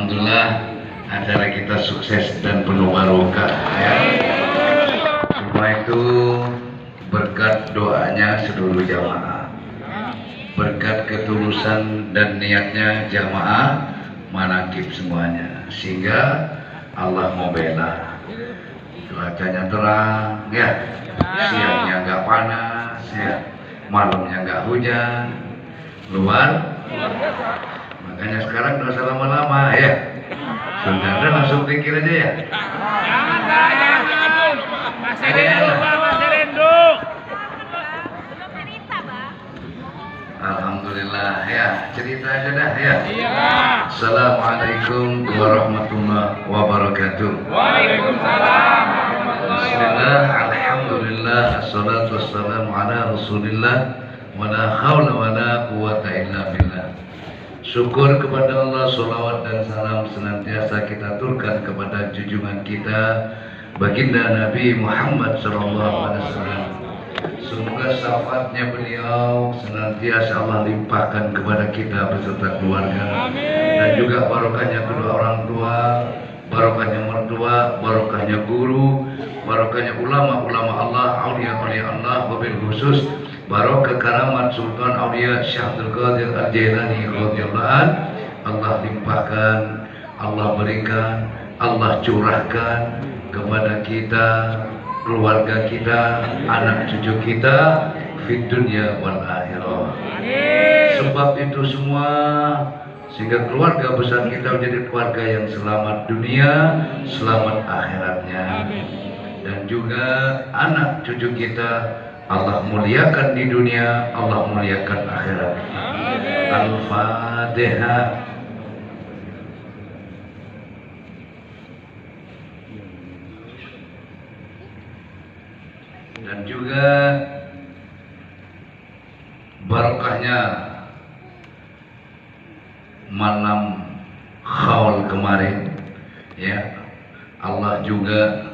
Alhamdulillah acara kita sukses dan penuh barokah ya. Semua itu berkat doanya seluruh jamaah, berkat ketulusan dan niatnya jamaah manakib semuanya, sehingga Allah membela. Cuacanya terang ya, siangnya nggak panas ya, malamnya nggak hujan, luar. Makanya sekarang nggak usah lama-lama ya, saudara langsung pikir aja ya. Jangan, masih rindu, masih rindu. Alhamdulillah ya, cerita aja dah ya. Iya. Assalamualaikum warahmatullahi wabarakatuh. Waalaikumsalam. Bismillah, alhamdulillah, assalatu wassalamu ala rasulillah, wa la hawla wa la quwata illa billah. Syukur kepada Allah, salawat dan salam senantiasa kita aturkan kepada junjungan kita baginda Nabi Muhammad SAW. Semoga syafaatnya beliau senantiasa Allah limpahkan kepada kita beserta keluarga. Dan juga barokahnya kedua orang tua, barokahnya mertua, barokahnya guru, barokahnya ulama-ulama Allah, aulia-aulia Allah, wabil khusus barokah karamat Sultan Aulia Syekh Abdul Qadir Al-Jailani radhiyallahu an. Allah limpahkan, Allah berikan, Allah curahkan kepada kita, keluarga kita, anak cucu kita, fid dunya wal akhirah. Sebab itu semua sehingga keluarga besar kita menjadi keluarga yang selamat dunia, selamat akhiratnya. Dan juga anak cucu kita Allah muliakan di dunia, Allah muliakan akhirat. Al-Fatihah. Dan juga barokahnya malam Khaul kemarin ya, Allah juga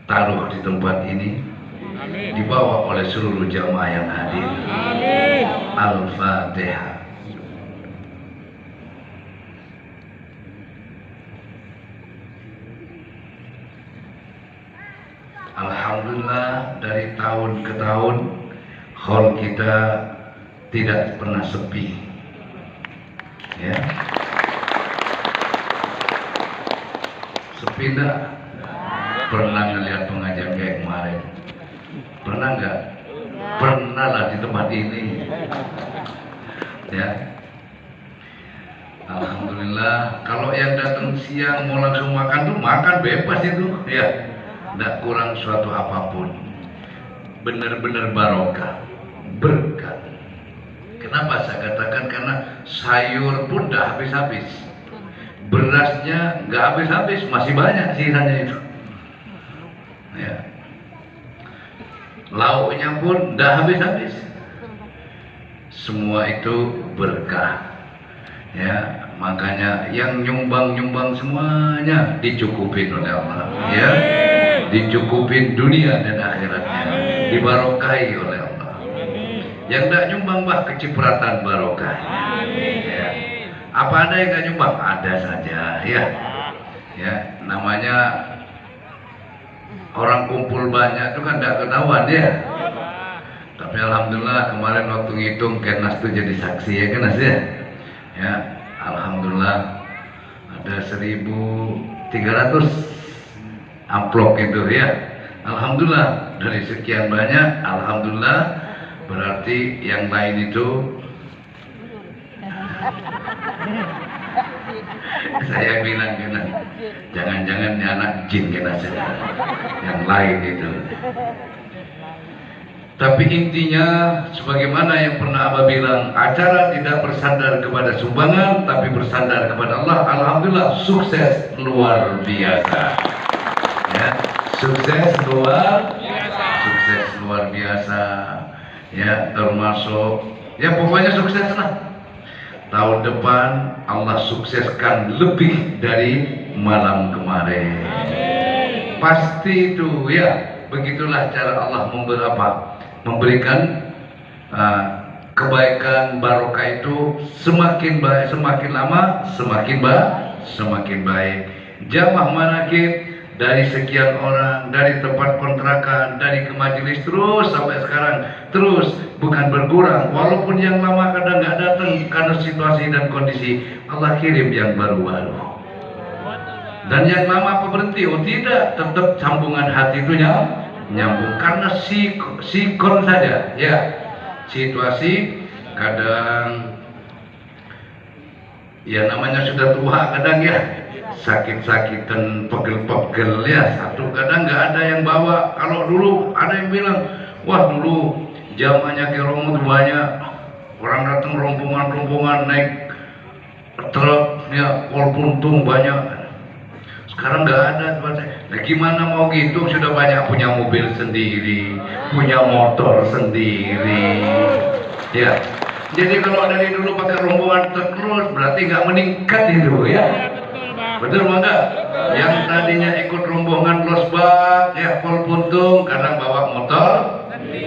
taruh di tempat ini, dibawa oleh seluruh jamaah yang hadir. Al-Fatihah. Alhamdulillah, dari tahun ke tahun hall kita tidak pernah sepi ya. Sepi enggak? Pernah ngelihat pengajian kayak kemarin? Pernah nggak? Pernah lah di tempat ini ya. Alhamdulillah, kalau yang datang siang mau langsung makan tuh makan bebas itu ya, nggak kurang suatu apapun. Benar-benar barokah, berkah. Kenapa saya katakan? Karena sayur pun nggak habis-habis, berasnya nggak habis-habis, masih banyak sisanya itu ya. Lauknya pun dah habis-habis. Semua itu berkah ya. Makanya yang nyumbang semuanya dicukupin oleh Allah ya, dicukupin dunia dan akhiratnya, dibarokahi oleh Allah. Yang tidak nyumbang bah kecipratan barokah ya. Apa ada yang nggak nyumbang? Ada saja ya. Ya, namanya orang kumpul banyak itu kan tidak ketahuan ya. Tapi alhamdulillah kemarin waktu ngitung Kenas itu jadi saksi ya Kenas ya. Ya, alhamdulillah ada 1.300 amplop itu ya. Alhamdulillah dari sekian banyak, alhamdulillah berarti yang lain itu saya bilang jangan-jangan anak jin kena saja yang lain itu. Tapi intinya sebagaimana yang pernah Abah bilang, acara tidak bersandar kepada sumbangan tapi bersandar kepada Allah. Alhamdulillah sukses luar biasa ya, sukses luar biasa ya, termasuk ya pokoknya sukses lah. Tahun depan Allah sukseskan lebih dari malam kemarin. Pasti itu ya. Begitulah cara Allah memberikan kebaikan barokah itu semakin baik, semakin lama semakin semakin baik. Jamaah manakib dari sekian orang, dari tempat kontrakan, dari ke majelis terus sampai sekarang terus bukan berkurang. Walaupun yang lama kadang nggak datang karena situasi dan kondisi, Allah kirim yang baru-baru. Dan yang lama apa berhenti? Oh tidak, tetap sambungan hati itu nyambung karena sikon saja ya. Situasi kadang ya namanya sudah tua kadang ya sakit-sakitan, pegel-pegel ya satu, kadang nggak ada yang bawa. Kalau dulu ada yang bilang, wah dulu zamannya ke Romo banyak orang datang rombongan-rombongan naik truk ya, pol puntung banyak. Sekarang nggak ada. Nah gimana mau gitu, sudah banyak punya mobil sendiri, punya motor sendiri ya. Jadi kalau dari dulu pakai rombongan truk terus berarti nggak meningkat itu ya. Betul enggak? Yang tadinya ikut rombongan losbak ya pol puntung kadang bawa motor,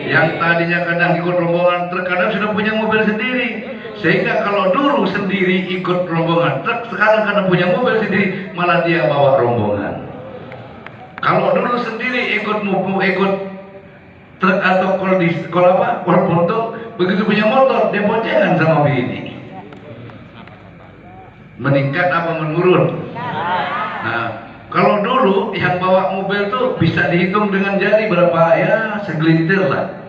yang tadinya kadang ikut rombongan truk kadang sudah punya mobil sendiri. Sehingga kalau dulu sendiri ikut rombongan truk, sekarang karena punya mobil sendiri malah dia bawa rombongan. Kalau dulu sendiri ikut truk atau pol puntung, begitu punya motor dia boncengan sama bini. Meningkat apa menurun? Nah, kalau dulu yang bawa mobil tuh bisa dihitung dengan jari berapa ya, segelintir lah.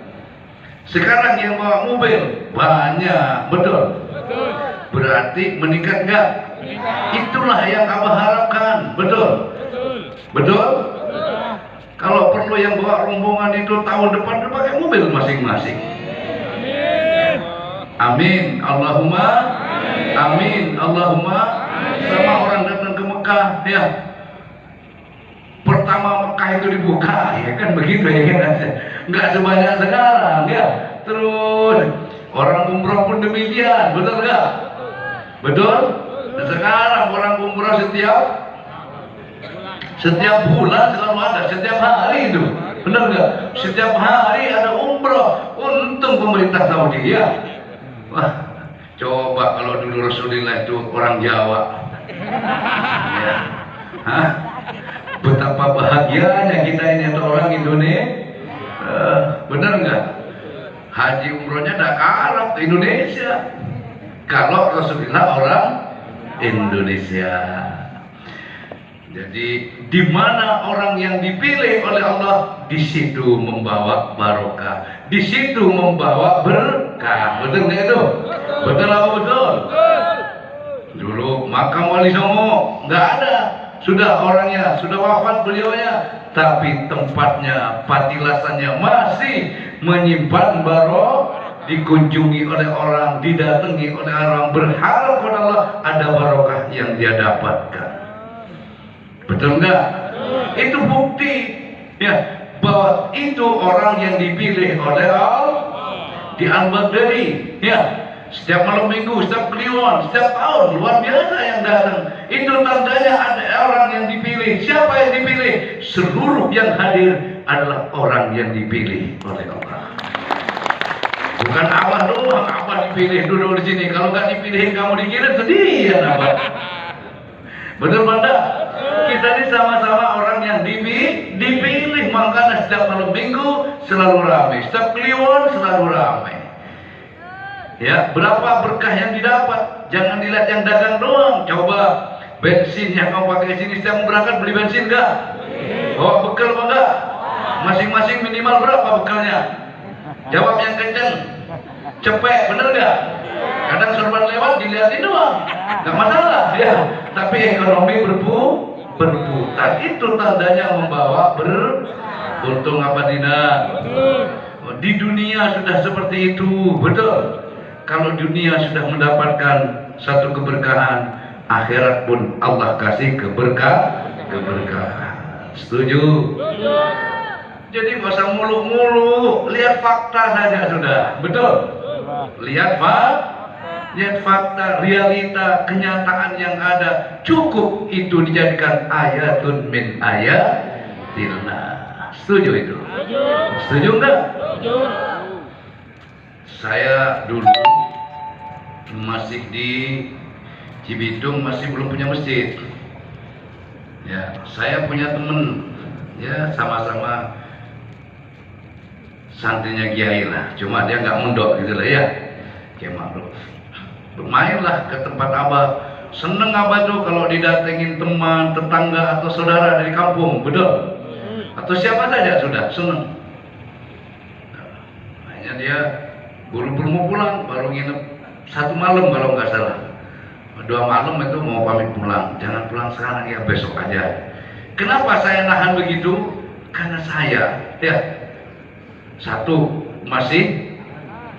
Sekarang yang bawa mobil banyak, betul? Berarti meningkat enggak? Itulah yang Abah harapkan, betul? Betul? Kalau perlu yang bawa rombongan itu tahun depan pakai mobil masing-masing. Amin, Allahumma amin, Allahumma. Sama orang datang ke Mekah ya, pertama Mekah itu dibuka ya kan begitu ya kan, nggak sebanyak sekarang ya. Terus orang umroh pun demikian, betul nggak? Betul. Sekarang orang umroh setiap bulan selalu ada, setiap hari itu, benar nggak? Setiap hari ada umroh. Untung pemerintah Saudi ya. Wah, coba kalau dulu Rasulullah itu orang Jawa ya. Hah? Betapa bahagianya kita ini atau orang Indonesia. Benar nggak? Haji umrohnya dah Arab ke Indonesia. Kalau Rasulullah orang Indonesia. Jadi di mana orang yang dipilih oleh Allah, di situ membawa barokah, di situ membawa berkah. Betul nggak itu? Betul apa betul? Dulu makam Wali Songo nggak ada, sudah orangnya sudah wafat beliaunya, tapi tempatnya, patilasannya masih menyimpan barokah, dikunjungi oleh orang, didatangi oleh orang, berharap kepada Allah ada barokah yang dia dapatkan. Betul enggak? Itu bukti ya bahwa itu orang yang dipilih oleh Allah. Di Al-Baghdadi ya, setiap malam minggu, setiap kliwon, setiap tahun luar biasa yang datang. Itu tandanya ada orang yang dipilih. Siapa yang dipilih? Seluruh yang hadir adalah orang yang dipilih oleh Allah. Bukan Abah doang, Abah dipilih duduk di sini. Kalau nggak dipilihin kamu dikirim sedih ya Abah. Betul Banda? Kita ini sama-sama orang yang dipilih, makanya setiap malam minggu selalu ramai, setiap kliwon selalu ramai. Ya, berapa berkah yang didapat? Jangan dilihat yang dagang doang. Coba bensin yang kamu pakai sini setiap mau berangkat beli bensin enggak? Bawa bekal apa enggak? Masing-masing minimal berapa bekalnya? Jawab yang kenceng, cepet, bener enggak? Kadang sorban lewat dilihatin doang, nggak masalah ya. Tapi ekonomi berputar, itu tandanya membawa beruntung apa tidak? Di dunia sudah seperti itu, betul. Kalau dunia sudah mendapatkan satu keberkahan, akhirat pun Allah kasih keberkahan. Setuju? Jadi nggak usah mulu-mulu, lihat fakta saja sudah, betul. Lihat fakta, realita, kenyataan yang ada, cukup itu dijadikan ayatun min ayatillah. Setuju itu? Setuju enggak? Saya dulu masih di Cibitung masih belum punya masjid. Ya, saya punya temen, ya sama-sama santrinya Kiai lah, cuma dia nggak mondok gitu lah ya. Kiai Ma'ruf. Bermainlah ke tempat Abah. Seneng Abah tuh kalau didatengin teman, tetangga atau saudara dari kampung, betul? Atau siapa saja sudah seneng. Hanya dia buru-buru mau pulang, baru nginep 1 malam kalau nggak salah. 2 malam itu mau pamit pulang, jangan pulang sekarang ya, besok aja. Kenapa saya nahan begitu? Karena saya, ya, satu masih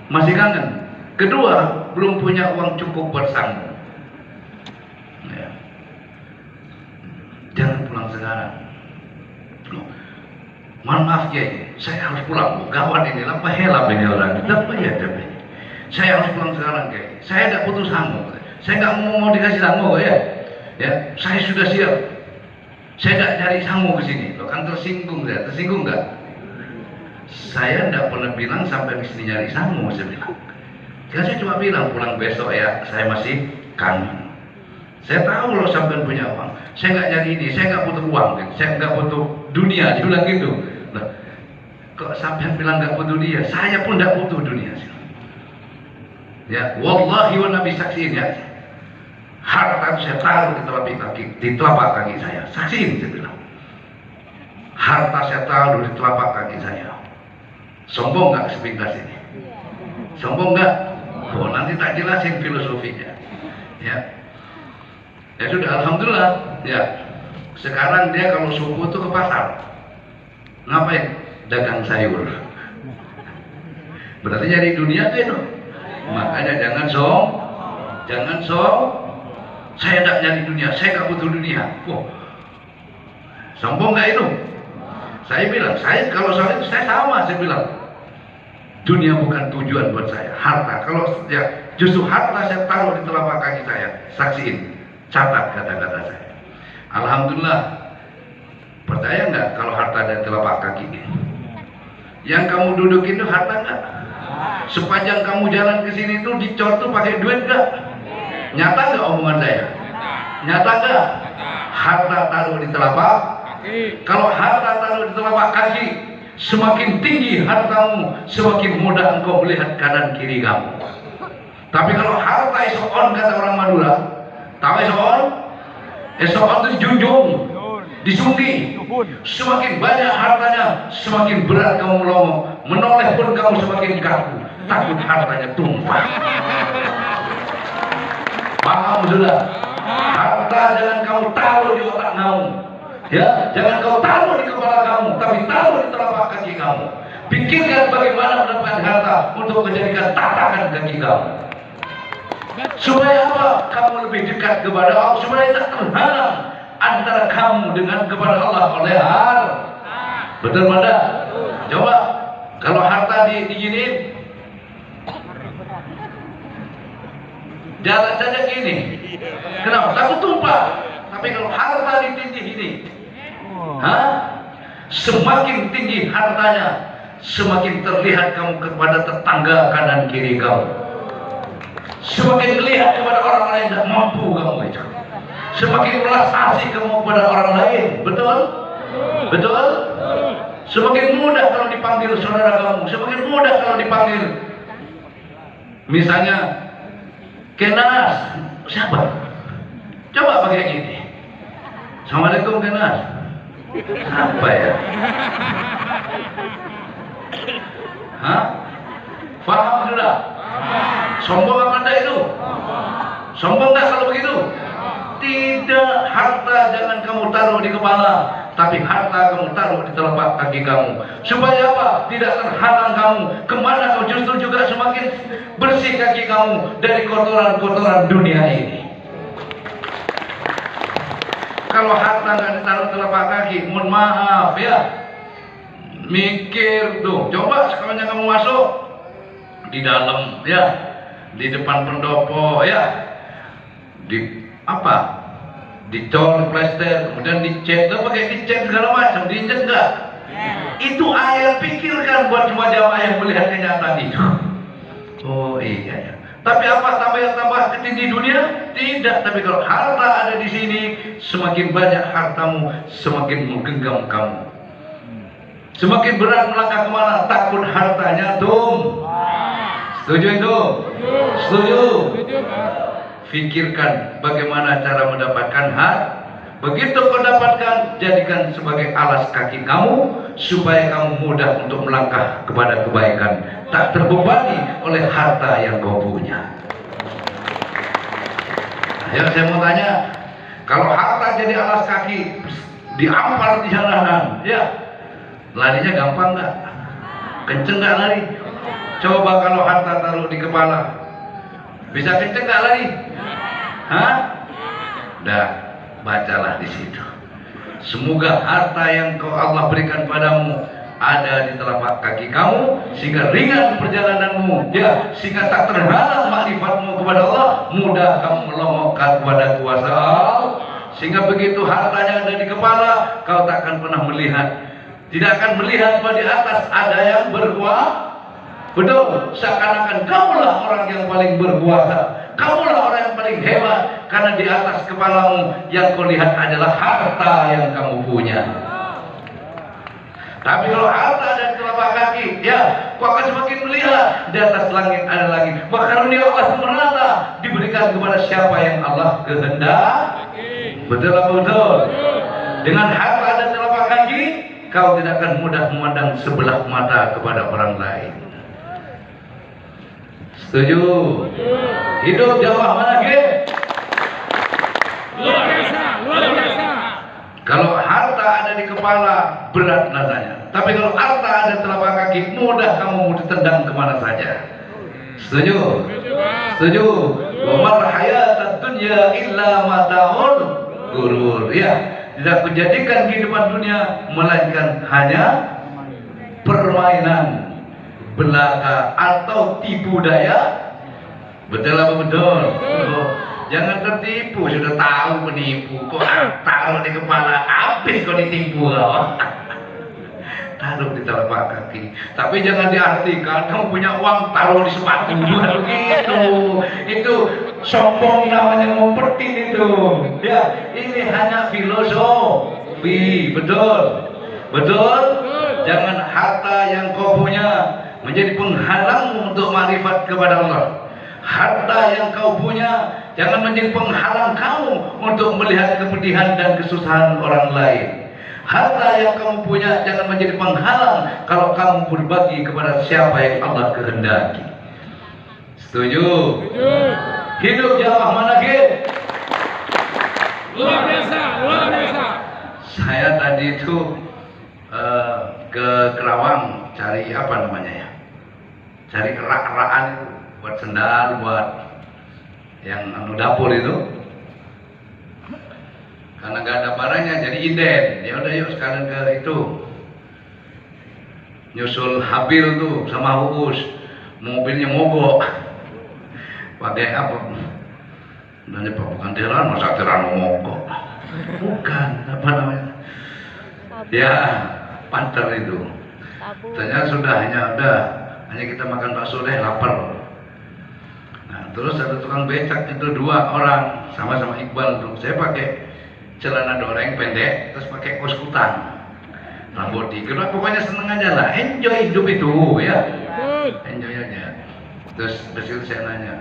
kangen. Kedua, belum punya uang cukup buat sanggup. Ya. Jangan pulang sekarang. Mohon maaf ya, saya harus pulang. Gawat ini, apa helap ini orang? Apa ya tapi? Saya harus pulang sekarang Kiai. Saya tidak putus sanggup. Saya nggak mau dikasih sangu ya. Ya, saya sudah siap. Saya tidak cari sangu ke sini. Lo kan tersinggung nggak? Saya tidak pernah bilang sampai di sini nyari sangu, saya bilang. Kan saya cuma bilang pulang besok ya. Saya masih kangen. Saya tahu lo sampai punya uang. Saya nggak nyari ini. Saya nggak butuh uang. Saya nggak butuh dunia. Dia bilang gitu. Nah, kok sampai bilang nggak butuh dia? Saya pun nggak butuh dunia. Ya, wallahi wa nabi saksiin ya. Harta saya taruh di telapak kaki saya. Saksiin saya bilang. Harta saya taruh di telapak kaki saya. Sombong nggak sepintas ini? Sombong nggak? Oh, nanti tak jelasin filosofinya. Ya. Ya sudah, alhamdulillah. Ya. Sekarang dia kalau subuh tuh ke pasar. Ngapain? Dagang sayur. Berarti nyari dunia tuh itu. Makanya jangan sombong. Saya tidak nyari dunia, saya nggak butuh dunia. Oh, sombong nggak itu? Saya bilang, kalau soal itu saya sama, saya bilang, dunia bukan tujuan buat saya, harta. Kalau ya, justru harta saya taruh di telapak kaki saya. Saksiin, catat kata-kata saya. Alhamdulillah, percaya nggak kalau harta ada di telapak kaki? Yang kamu dudukin itu harta nggak? Sepanjang kamu jalan ke sini tuh dicor tuh pakai duit nggak? Nyata nggak omongan saya? Nyata nggak? Harta taruh di telapak kaki. Kalau harta taruh di telapak kaki, semakin tinggi hartamu, semakin mudah engkau melihat kanan kiri kamu. Tapi kalau harta esoon, kata orang Madura, tahu esoon? Esoon itu junjung, disungki. Semakin banyak hartanya, semakin berat kamu melongo. Menoleh pun kamu semakin kaku, takut hartanya tumpah. Paham sudah? Harta jangan kamu taruh di otak kamu, ya, jangan kau taruh di kepala kamu, tapi taruh di telapak kaki kamu. Pikirkan bagaimana mendapatkan harta untuk menjadikan tatakan kaki kamu. Supaya apa? Kamu lebih dekat kepada Allah, supaya tak terhalang antara kamu dengan kepada Allah oleh hal. Betul pada? Coba kalau harta diginiin, jalan saja gini. Kenapa? Takut tumpah. Tapi kalau harta ditindih ini, semakin tinggi hartanya, semakin terlihat kamu kepada tetangga kanan kiri kamu. Semakin terlihat kepada orang lain yang tidak mampu kamu itu. Semakin belas asih kamu kepada orang lain. Betul? Betul? Semakin mudah kalau dipanggil saudara kamu. Semakin mudah kalau dipanggil, misalnya Kenas, siapa? Coba pakai gini. Assalamualaikum Kenas. Apa ya? Faham sudah? Sombong apa anda itu? Sombong nggak kalau begitu? Tidak, harta jangan kamu taruh di kepala, tapi harta kamu taruh di telapak kaki kamu. Supaya apa? Tidak terhalang kamu. Kemana kau justru juga semakin bersih kaki kamu dari kotoran-kotoran dunia ini. Kalau harta nggak ditaruh telapak kaki, mohon maaf ya. Mikir tuh, coba sekalian kamu masuk di dalam ya, di depan pendopo ya, di apa? Dicor, plester, kemudian dicat, pakai dicat segala macam, diinjek enggak? Itu ayat, pikirkan buat semua jamaah yang melihat kenyataan itu. Oh iya ya, Tapi apa tambah tinggi dunia? Tidak. Tapi kalau harta ada di sini, semakin banyak hartamu, semakin menggenggam kamu. Semakin berat melangkah kemana? Takut hartanya tum. Setuju itu? Setuju? Fikirkan bagaimana cara mendapatkan hak. Begitu kau dapatkan, jadikan sebagai alas kaki kamu, supaya kamu mudah untuk melangkah kepada kebaikan, tak terbebani oleh harta yang kau punya. Ya, saya mau tanya, kalau harta jadi alas kaki, diampar di jalanan, ya, larinya gampang nggak? Kenceng nggak lari? Coba kalau harta taruh di kepala, bisa kenceng nggak lari? Hah? Dah, bacalah di situ. Semoga harta yang kau Allah berikan padamu ada di telapak kaki kamu, sehingga ringan perjalananmu, ya, sehingga tak terhalang makrifatmu kepada Allah, mudah kamu melongokkan kepada kuasa Allah, sehingga begitu hartanya ada di kepala, kau tak akan pernah melihat, tidak akan melihat bahwa di atas ada yang berkuasa. Betul, seakan-akan kamulah orang yang paling berkuasa, kamulah orang yang paling hebat, karena di atas kepalamu yang kau lihat adalah harta yang kamu punya. Tapi kalau harta ada di telapak kaki, ya, kau akan semakin melihat di atas langit ada lagi. Karunia Allah merata diberikan kepada siapa yang Allah kehendaki. Betul apa betul? Dengan harta ada di telapak kaki, kau tidak akan mudah memandang sebelah mata kepada orang lain. Setuju? Hidup jamaah mana ke? Luar biasa, luar biasa. Kalau harta ada di kepala, berat rasanya. Tapi kalau harta ada di telapak kaki, mudah kamu mau ditendang kemana saja. Setuju? Setuju? Wa mal hayatad dunya illa mata'ul ghurur. Ya, tidak kujadikan kehidupan dunia melainkan hanya permainan belaka atau tipu daya. Betul apa betul? Jangan tertipu, sudah tahu penipu, kok taruh di kepala, habis kok ditipu. Taruh di telapak kaki. Tapi jangan diartikan kamu punya uang taruh di sepatu, bukan begitu. Itu sombong namanya, mempertin itu. Ya, ini hanya filosofi, betul. Betul? Jangan harta yang kau punya menjadi penghalangmu untuk makrifat kepada Allah. Harta yang kau punya jangan menjadi penghalang kamu untuk melihat kepedihan dan kesusahan orang lain. Harta yang kamu punya jangan menjadi penghalang kalau kamu berbagi kepada siapa yang Allah kehendaki. Setuju? Hidup jamaah mana ke? Luar biasa, luar biasa. Saya tadi itu ke Kerawang cari apa namanya ya? Cari kerak-kerakan itu buat sendal, buat yang dapur itu. Karena nggak ada barangnya jadi inden. Ya udah yuk sekalian ke itu. Nyusul Habil tuh sama Uus. Mobilnya mogok. Pakai apa? Nanya Pak, bukan teran, masa teran mogok? Bukan, apa namanya? Ya, panter itu. Ternyata sudah hanya kita makan bakso deh, lapar. Nah, terus ada tukang becak itu 2 orang, sama-sama Iqbal tuh. Saya pakai celana doreng pendek, terus pakai kaos kutang, rambut dikit, pokoknya seneng aja lah, enjoy hidup itu, ya, enjoy aja. Terus itu saya nanya,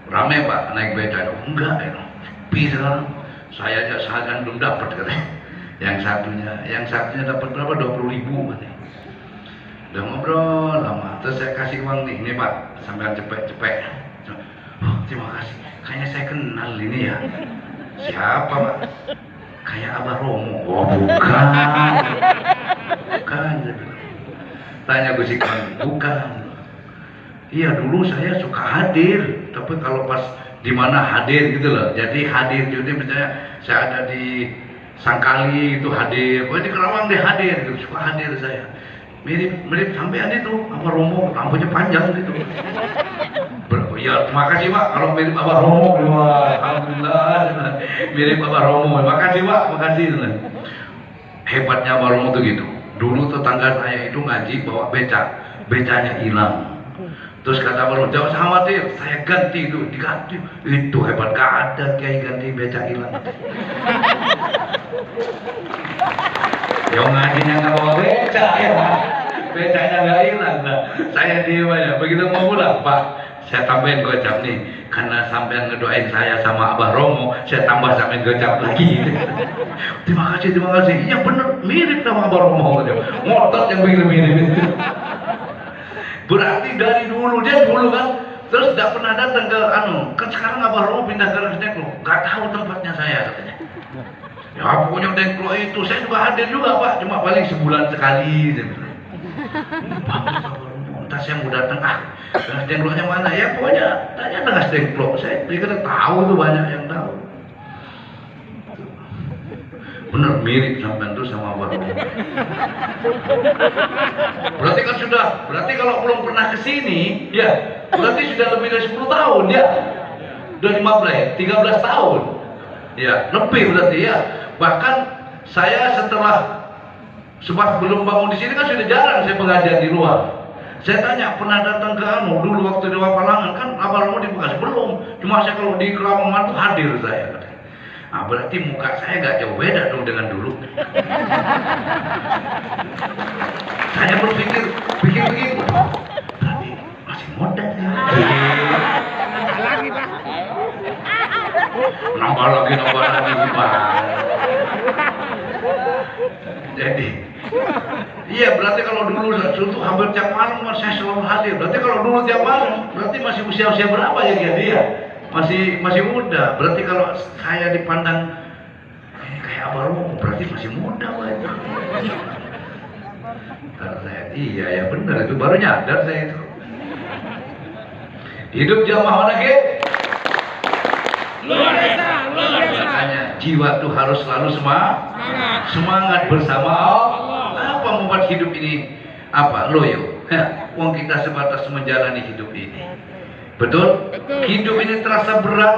rame Pak naik becak? Enggak, ya. Bisa, saya aja seharian belum dapat katanya. Yang satunya dapat berapa? 20.000 katanya. Udah ngobrol lama, terus saya kasih uang nih Pak, sambil cepet-cepet. Oh, terima kasih, kayaknya saya kenal ini ya. Siapa Pak? Kayak Abah Romo. Oh bukan. Bukan. Tanya Gus Iqbal, bukan. Iya dulu saya suka hadir, tapi kalau pas di mana hadir gitu loh. Jadi hadir, jadi misalnya saya ada di Sangkali itu hadir, oh di Kerawang deh hadir, gitu. Suka hadir saya. Mirip sampean itu, Abah Romo, rambutnya panjang gitu. Ya, terima kasih Pak, kalau mirip Abah Romo, alhamdulillah, mirip Abah Romo, makasih Pak, makasih. Hebatnya Abah Romo tuh gitu. Dulu tetangga saya itu ngaji bawa becaknya hilang. Terus kata Baru, jangan usah khawatir, saya ganti itu, diganti. Itu hebat, gak ada kiai ganti becak hilang. Yang ngajinya nggak bawa becak ya, becaknya nggak hilang. Nah, saya diem aja. Begitu mau pulang, Pak, saya tambahin gocap nih, karena sampean ngedoain saya sama Abah Romo, saya tambah sampean gocap lagi. Terima kasih, terima kasih. Iya bener, mirip sama Abah Romo. Ngotot yang begitu mirip. Berarti dari dulu, dia dulu kan, terus tidak pernah datang ke kan sekarang Abah Romo pindah ke Dengklo, nggak tahu tempatnya saya katanya. Ya pokoknya Dengklo itu, saya juga hadir juga Pak, cuma paling sebulan sekali. Saya bilang, bagus Abah Romo, entah saya mau datang, Dengas Dengklonya mana? Ya pokoknya tanya Dengas Dengklo, saya pikir tahu tuh, banyak yang tahu. Bener mirip sampai itu sama Abah Romo. Berarti kan sudah, berarti kalau belum pernah kesini, ya berarti sudah lebih dari 10 tahun ya. Udah 13 tahun. Ya, lebih berarti ya. Bahkan saya sebab belum bangun di sini kan sudah jarang saya pengajian di luar. Saya tanya, pernah datang ke dulu waktu di Wapalangan kan Abah Romo di Bekasi? Belum. Cuma saya kalau di Kerawangan tuh hadir saya. Berarti muka saya gak jauh beda dong dengan dulu. Saya berpikir begitu. Berarti masih muda ya. Nambah lagi Pak. Jadi, iya berarti kalau dulu itu hampir tiap malam saya selalu hadir. Berarti kalau dulu tiap malam, berarti masih usia berapa ya dia? Masih muda. Berarti kalau saya dipandang kayak Abah Romo, berarti masih muda Pak. Kata saya, iya ya benar, itu baru nyadar saya itu. Hidup jamaah lagi. Luar biasa, luar biasa. Makanya jiwa tuh harus selalu semangat bersama Allah. Apa membuat hidup ini loyo? Wong kita sebatas menjalani hidup ini. Betul? Hidup ini terasa berat,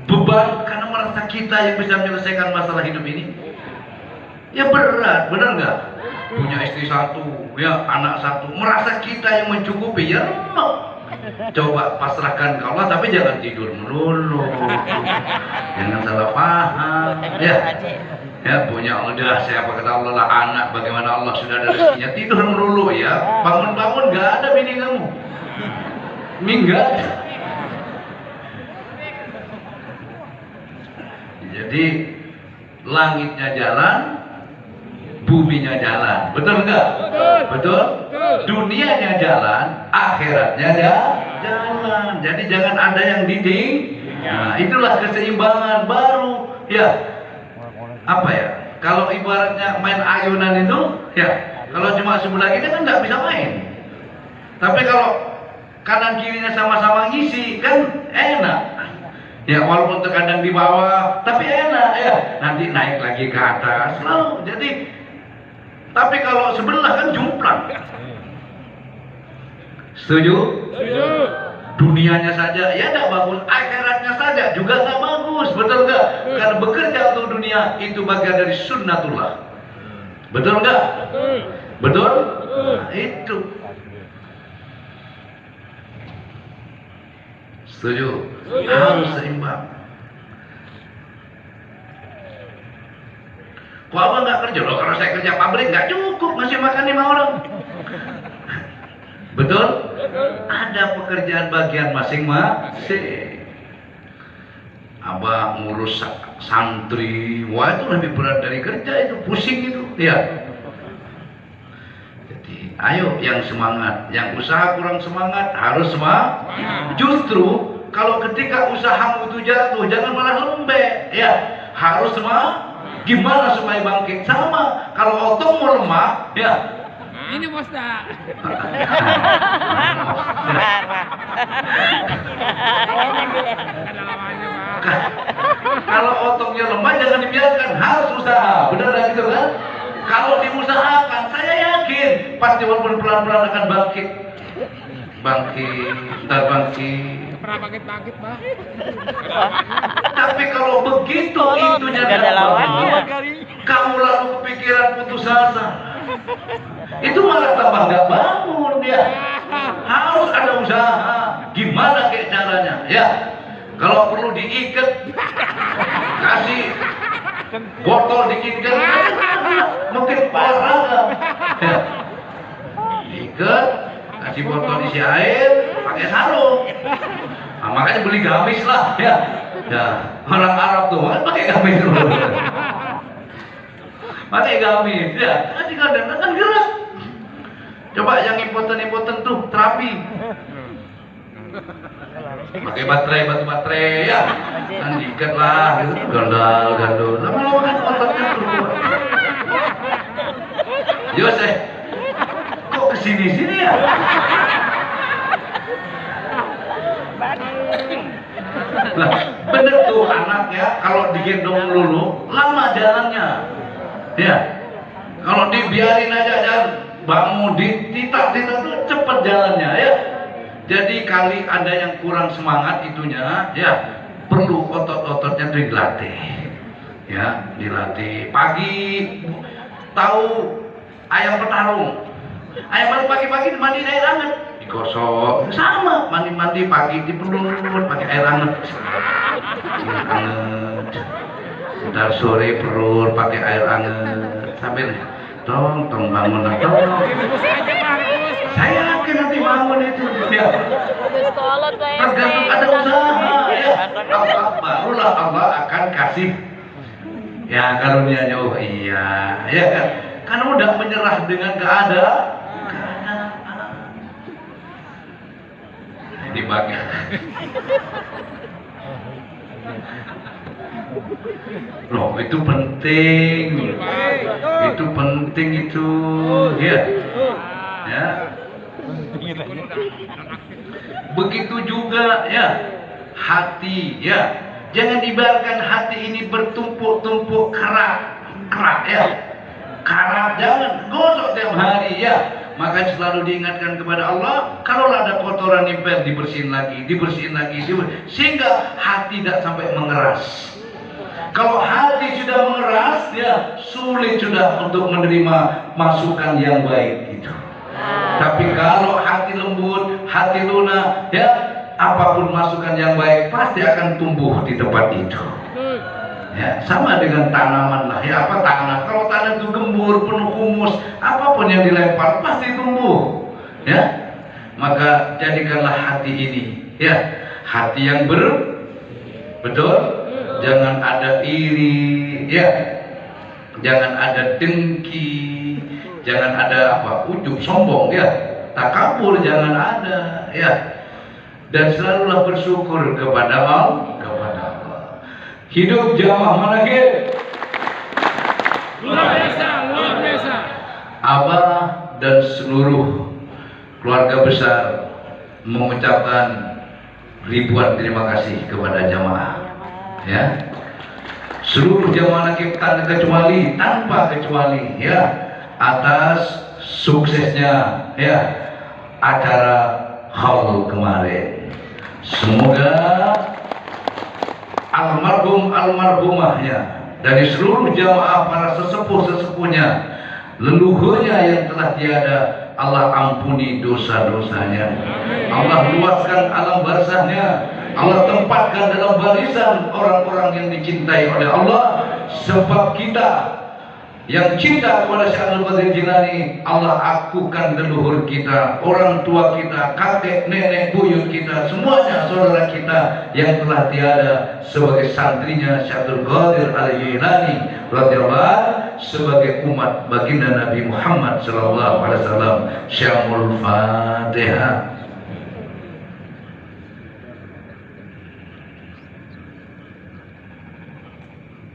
beban karena merasa kita yang bisa menyelesaikan masalah hidup ini. Ya berat, benar nggak? Punya istri satu, ya anak satu, merasa kita yang mencukupi, ya lemah. Coba pasrahkan ke Allah, tapi jangan tidur melulu, jangan salah paham, ya. Ya punya udah siapa kata Allah lah anak, bagaimana Allah sudah ada rezekinya, tidur melulu ya, bangun-bangun nggak ada bini kamu. Minggat. Jadi langitnya jalan, buminya jalan, betul enggak? Betul. Dunianya jalan, akhiratnya jalan. Jadi jangan ada yang diding. Nah, itulah keseimbangan baru. Ya, kalau ibaratnya main ayunan itu, ya, kalau cuma sebelah ini kan nggak bisa main. Tapi kalau kanan kirinya sama-sama ngisi kan enak ya, walaupun terkadang di bawah tapi enak ya, nanti naik lagi ke atas selalu. Jadi tapi kalau sebelah kan jumplang. Setuju? Setuju. Dunianya saja ya tidak bagus, akhiratnya saja juga tidak bagus, betul nggak? Karena bekerja untuk dunia itu bagian dari sunnatullah, betul nggak? Betul? Nah, itu. Setuju? Harus seimbang. Kok abang nggak kerja? Loh, kalau saya kerja pabrik nggak cukup ngasih makan 5 orang. Betul? Ada pekerjaan bagian masing-masing. Abang ngurus santri, wah itu lebih berat dari kerja, itu pusing itu, ya. Jadi, ayo yang semangat, yang usaha kurang semangat harus semangat. Justru kalau ketika usahamu itu jatuh, jangan malah lembek, ya. Harus semangat. Gimana supaya bangkit? Sama. Kalau otong mau lemah, ya. Ini bos dah. Kalau otongnya lemah jangan dibiarkan, harus usaha. Benar kan gitu kan? Kalau diusahakan, saya yakin pasti walaupun pelan-pelan akan bangkit. Ntar bangkit. Pernah bangkit, Pak. Tapi kalau begitu itunya kamu lalu kepikiran putus asa, itu malah tambah nggak bangun dia. Harus ada usaha. botol dikit kan mungkin olahraga ya. Diikat, kasih botol isi air, pakai sarung. Nah, makanya beli gamis lah ya. Ya, orang Arab tuh kan pakai gamis dulu. Pakai gamis ya, kasih kadang kan gerak. Coba yang impoten tuh terapi. Pakai baterai, batu baterai ya. Kan diikat lah gitu, gandul. Lama-lama kan ototnya keluar. Yoseh, kok kesini-sini ya? Nah, bener tuh anak ya, kalau digendong dulu lama jalannya. Ya, kalau dibiarin aja jalan, bangun dititak-titak tuh cepet jalannya ya. Jadi kali ada yang kurang semangat itunya, ya perlu otot-ototnya dilatih. Ya, dilatih. Pagi tahu ayam petarung. Ayam pagi-pagi mandi air hangat, digosok. Sama mandi pagi dipelut pakai air hangat. Ntar sore perut pakai air hangat sambil tong bangun tong. Saya yakin nanti bangun itu ya. Tergantung ada usaha ya. Barulah Allah akan kasih ya karunia-Nya. Oh iya ya kan. Karena udah menyerah dengan keadaan. Dibagi. Loh, itu penting. Itu penting itu. Ya. Ya. Begitu juga ya hati ya. Jangan dibiarkan hati ini bertumpuk-tumpuk kerak ya. Karat jangan gosok tiap hari ya. Maka selalu diingatkan kepada Allah, kalau ada kotoran nempel dibersihin lagi, sehingga hati tidak sampai mengeras. Kalau hati sudah mengeras, ya sulit sudah untuk menerima masukan yang baik itu. Tapi kalau hati lembut, hati lunak, ya apapun masukan yang baik pasti akan tumbuh di tempat itu. Ya, sama dengan tanaman lah ya, apa tanah, kalau tanah itu gembur penuh humus, apapun yang dilempar pasti tumbuh ya. Maka jadikanlah hati ini ya hati yang betul, jangan ada iri ya, jangan ada dengki, jangan ada ujub sombong ya, takabur jangan ada ya, dan selalulah bersyukur kepada Allah. Hidup jamaah manakib luar biasa. Abah dan seluruh keluarga besar mengucapkan ribuan terima kasih kepada jamaah ya, seluruh jamaah manakib tanpa kecuali ya, atas suksesnya ya acara haul kemarin. Semoga almarhumahnya dari seluruh jamaah para sesepuh-sesepuhnya, leluhurnya yang telah tiada, Allah ampuni dosa-dosanya, Allah luaskan alam barzahnya, Allah tempatkan dalam barisan orang-orang yang dicintai oleh Allah. Sebab kita yang cinta kepada Syekh Abdul Qadir Jilani, Allah akukan leluhur kita, orang tua kita, kakek, nenek, buyut kita, semuanya saudara kita yang telah tiada, sebagai santrinya Syekh Abdul Qadir Al-Jilani radhiyallahu, sebagai umat baginda Nabi Muhammad sallallahu alaihi wasallam. Syamul Fatihah.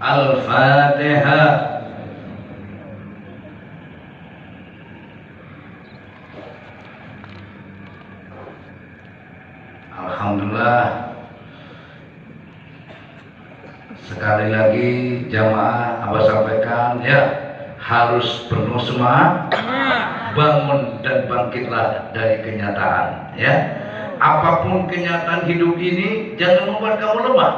Al-Fatihah. Alhamdulillah, sekali lagi jamaah Abah sampaikan ya, harus penuh semangat, bangun dan bangkitlah dari kenyataan ya. Apapun kenyataan hidup ini jangan membuat kamu lemah.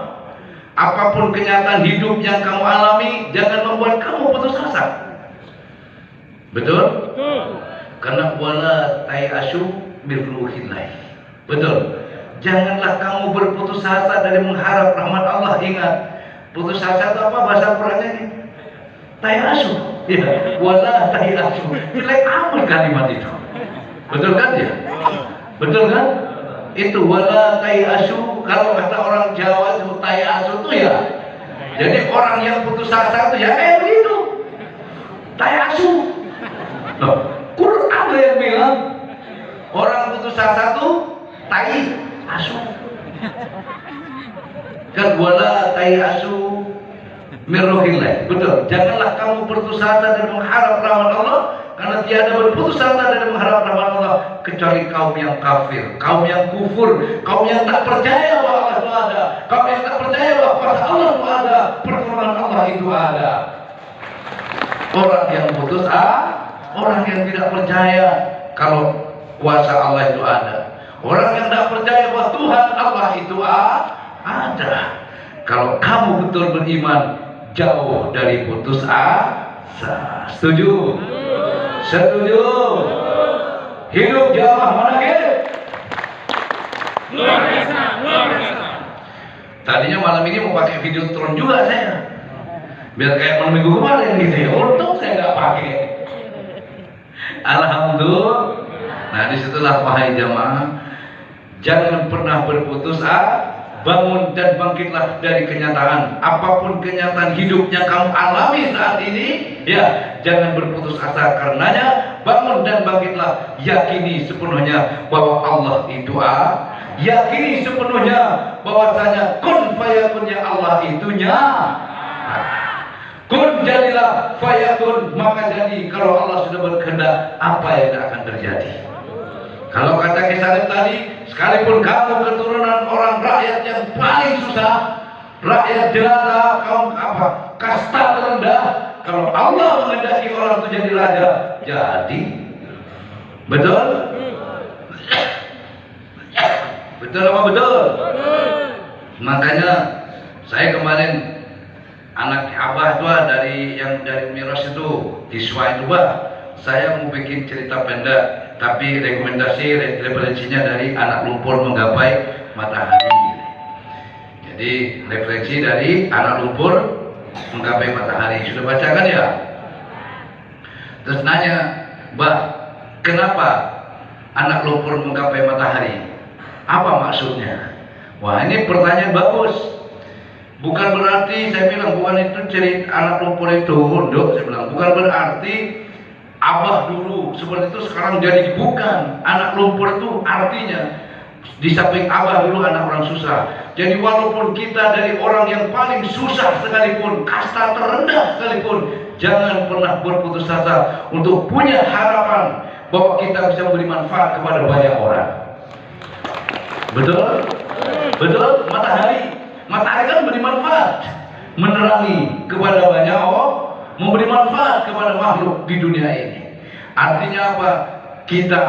Apapun kenyataan hidup yang kamu alami jangan membuat kamu putus asa. Betul? Karena wala tayasu min ruhillah. Betul. Janganlah kamu berputus asa dari mengharap rahmat Allah. Ingat, Putus asa itu apa bahasa Qurannya ini? Tai asu. Ya, wala tai asu. Jelek amat kalimat itu. Betul kan ya? Betul kan? Itu wala tai asu. Kalau kata orang Jawa itu tai asu itu ya. Jadi orang yang putus asa itu ya begitu. Tai asu. Loh, Quran ada yang bilang orang putus asa itu tai asu. Kan wala tai asu mirrohillah. Betul. Janganlah kamu putus asa dan mengharap rahmat Allah, karena tiada berputus asa dan mengharap rahmat Allah kecuali kaum yang kafir, kaum yang kufur, kaum yang tak percaya bahwa Allah itu ada, kaum yang tak percaya bahwa kuasa Allah itu ada, pertolongan Allah itu ada. Orang yang putus asa, orang yang tidak percaya kalau kuasa Allah itu ada, orang yang tidak percaya bahwa Tuhan Allah itu ada. Kalau kamu betul beriman, jauh dari putus asa. Setuju? Setuju? Hidup jamaah manakib. Luar biasa, luar biasa. Tadinya malam ini mau pakai video tron juga saya, biar kayak malam minggu kemarin gitu ya. Untung saya nggak pakai. Alhamdulillah. Nah, disitulah wahai jamaah, jangan pernah berputus asa. Bangun dan bangkitlah dari kenyataan. Apapun kenyataan hidup yang kamu alami saat ini, ya, jangan berputus asa karenanya. Bangun dan bangkitlah. Yakini sepenuhnya bahwa Allah itu ada. Yakini sepenuhnya bahwasanya kun fayakun, ya Allah itunya. Kun jadilah fayakun, maka jadi. Kalau Allah sudah berkehendak, apa yang akan terjadi? Kalau kata Kisah tadi, sekalipun kamu keturunan orang rakyat yang paling susah, rakyat jelata, kaum apa, kasta terendah, kalau Allah menghendaki orang itu jadi raja, jadi. Betul? Betul apa betul? Makanya saya kemarin anak abah tua dari Miras itu di Swa itu, saya mau bikin cerita pendek, tapi referensinya dari Anak Lumpur Menggapai Matahari. Jadi referensi dari Anak Lumpur Menggapai Matahari. Sudah baca kan ya? Terus nanya, Mbak, kenapa Anak Lumpur Menggapai Matahari? Apa maksudnya? Wah, ini pertanyaan bagus. Bukan berarti saya bilang bukan itu cerita Anak Lumpur itu, Nduk, saya bilang bukan berarti Abah dulu seperti itu sekarang jadi. Bukan. Anak lumpur itu artinya di samping Abah dulu anak orang susah. Jadi walaupun kita dari orang yang paling susah sekalipun, kasta terendah sekalipun, jangan pernah berputus asa untuk punya harapan bahwa kita bisa memberi manfaat kepada banyak orang. Betul? Betul? Matahari kan memberi manfaat, menerangi kepada banyak orang, memberi manfaat kepada makhluk di dunia ini. Artinya apa? Kita,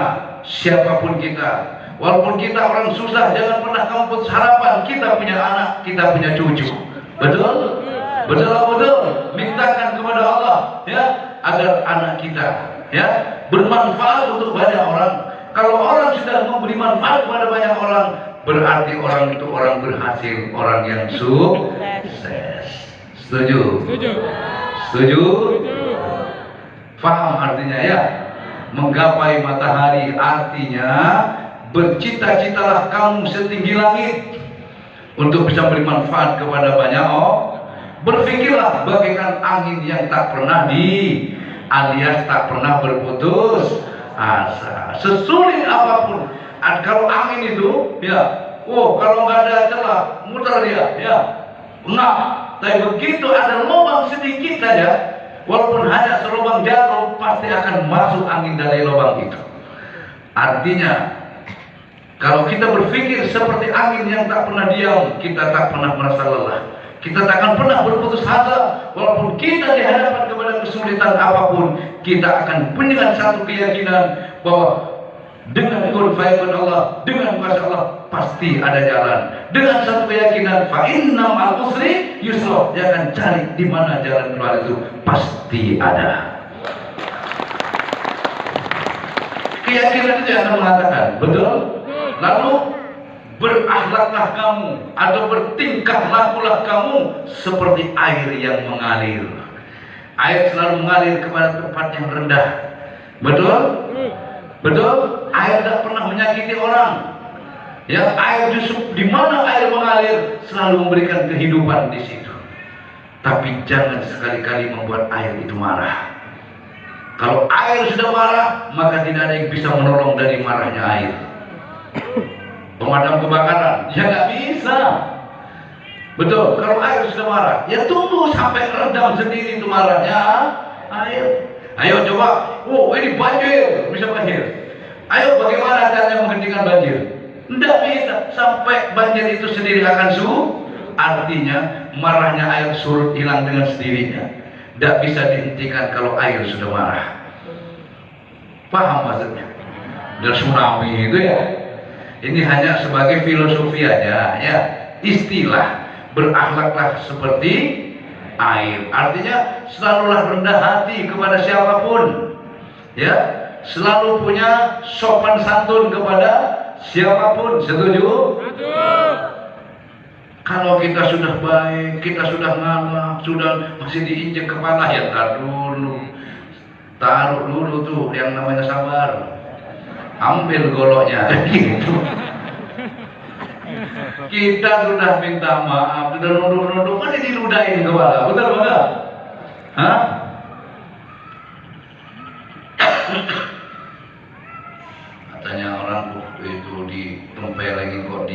siapapun kita, walaupun kita orang susah, jangan pernah kamu putus harapan. Kita punya anak, kita punya cucu. Betul? Betul apa betul? Mintakan kepada Allah, ya, agar anak kita, ya, bermanfaat untuk banyak orang. Kalau orang sudah memberi manfaat kepada banyak orang, berarti orang itu orang berhasil, orang yang sukses. Setuju? Setuju. Setuju? Faham artinya ya? Menggapai matahari artinya bercita-citalah kamu setinggi langit untuk bisa beri manfaat kepada banyak orang. Berpikirlah bagaikan angin yang tak pernah alias tak pernah berputus asa. Sesulit apapun, kalau angin itu, ya, kalau nggak ada celah, muter dia, ya, enggak. Tapi begitu ada lubang sedikit saja, walaupun hanya selubang jarum, pasti akan masuk angin dari lubang itu. Artinya, kalau kita berpikir seperti angin yang tak pernah diam, kita tak pernah merasa lelah. Kita tak akan pernah berputus asa, walaupun kita dihadapkan kepada kesulitan apapun, kita akan punya satu keyakinan bahwa dengan kun fayakun Allah, dengan kuasa Allah pasti ada jalan. Dengan satu keyakinan, fa inna ma'al usri yusra, dia akan cari di mana jalan keluar itu pasti ada. Keyakinan itu yang akan mengatakan, betul. Lalu berakhlaklah kamu atau bertingkah lakulah kamu seperti air yang mengalir. Air selalu mengalir kepada tempat yang rendah. Betul? Betul? Air tidak pernah menyakiti orang. Ya, air justru di mana air mengalir selalu memberikan kehidupan di situ. Tapi jangan sekali-kali membuat air itu marah. Kalau air sudah marah, maka tidak ada yang bisa menolong dari marahnya air. Pemadam kebakaran, ya nggak bisa. Betul, kalau air sudah marah, ya tunggu sampai redam sendiri itu marahnya air. Ayo coba, oh ini banjir, bisa banjir. Ayo bagaimana caranya menghentikan banjir? Tidak bisa, sampai banjir itu sendiri akan surut. Artinya marahnya air surut hilang dengan sendirinya. Tidak bisa dihentikan kalau air sudah marah. Paham maksudnya? Dan tsunami itu ya. Ini hanya sebagai filosofi aja ya. Istilah berakhlaklah seperti air. Artinya selalulah rendah hati kepada siapapun. Ya, selalu punya sopan santun kepada siapapun. Setuju? Kalau kita sudah baik, kita sudah ngalah, sudah masih diinjek kepala, ya taruh dulu tuh yang namanya sabar, ambil goloknya gitu. Kita sudah minta maaf, sudah nunduk-nunduk, masih diludahin kepala, betul? Hah?